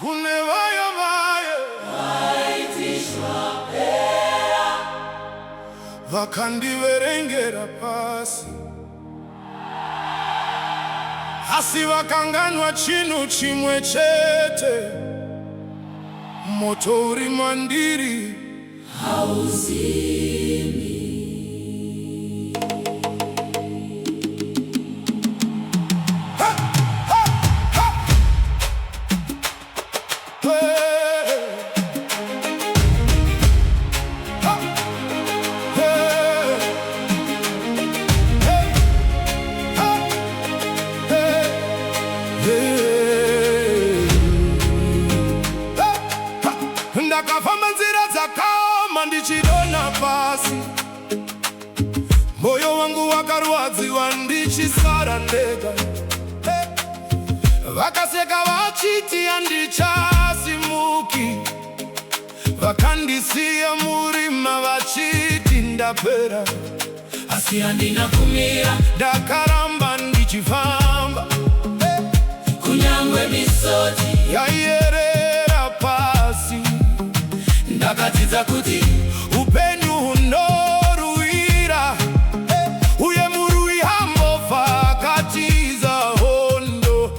Kunevaya vaye vaitishwa pera vakandiverengera pasi, asi vakanganwa chinhu chimwe chete, moto uri mandiri hauzimi. Ndakafamba nzira dzakaoma ndichidona pasi, moyo wangu wakarwadziwa ndichisara ndega. Vakaseka vachiti handichasimuki, vakandisiya murima vachiti ndapera, asi handina kumira. Ndakaramba ndichifamba, kunyangwe misodzi yaierera pasi. Ndakadzidza kuti upenyu hunorwira, uye murwi hambofa akatiza hondo.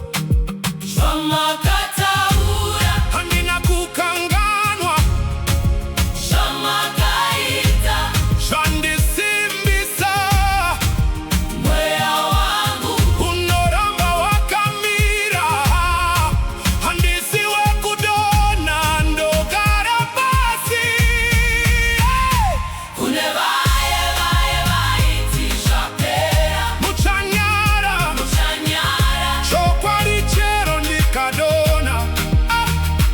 zvamakataura Handina kukanganwa, zvamakaita, zvandisimbisa. mweya wangu Unoramba wakamira, handisi wekudona ndogara pasi. kune vaye vaitishwa pera Muchanyara, muchanyara. chokwadi chero ndikadona.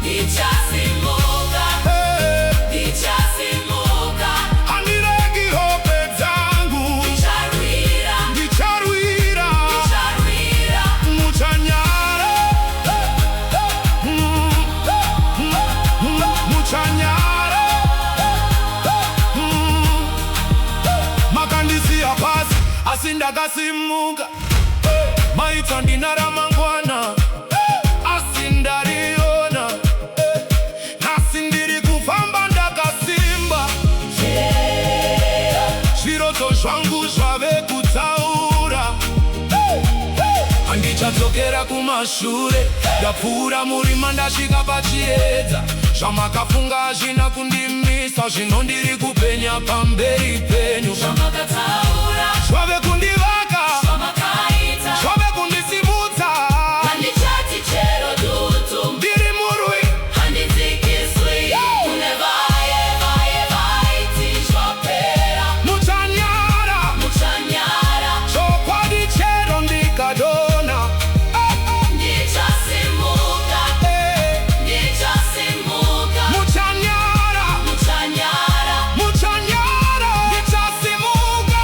Ndichasimuka, Hey. ndichasimuka, Handiregi hope dzangu, ndicharwira, ndicharwira. ndicharwira. Muchanyara, muchanyara. Makandisiya pasi, asi ndakasimuka. Maita ndina ramangwana, asi ndariona. Nhasi ndiri kufamba ndakasimba, zviroto zvangu zvave kutaura. Handichadzokera kumashure, ndapfuura murima ndasvika pachiedza. Zvamakafunga hazvina kundimisa, zvino ndiri kupenya pamberi penyu. Zvamakataura, Zvave kundivaka, zvamakaita, zvave kundisimudza. handichati chero dutu, Ndiri murwi, handidzikiswi. Kune vaye vaitishwa pera muchanyara, muchanyara. chokwadi chero ndikadona. Ndichasimuka, ndichasimuka, Muchanyara, muchanyara. muchanyara, ndichasimuka.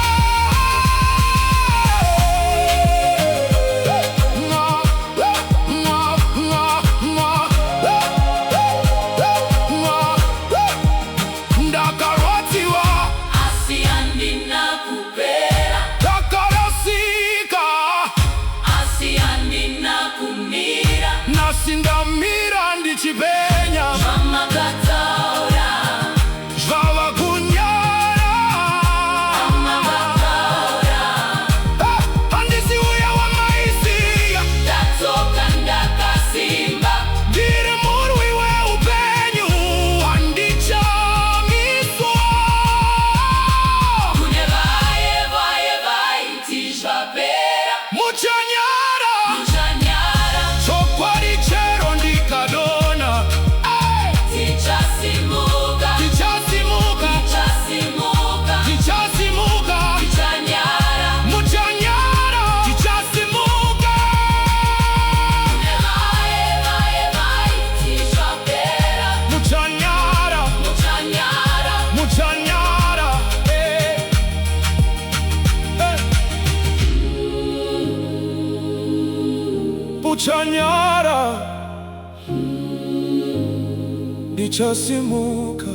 Ndakarwadziwa, Asi handina kupera, ndakarasika, asi handina kumira. nhasi ndamira ndichipenya. Zvamakataura, Zvava kunyara, zvamakataura. handisi uya wamaisiya. Ndadzoka ndakasimba, Ndiri murwi weupenyu, handichamiswa. kune vaye vaitishwa pera Muchanyara, muchanyara. chokwadi chero ndikadona. Tichasimuka, Tichasimuka, tichasimuka, tichasimuka. tichanyara. Muchanyara, tichasimuka. Kune vaye vaitishwa pera Muchanyara, muchanyara. muchanyara. Muchanyara, ndichasimuka.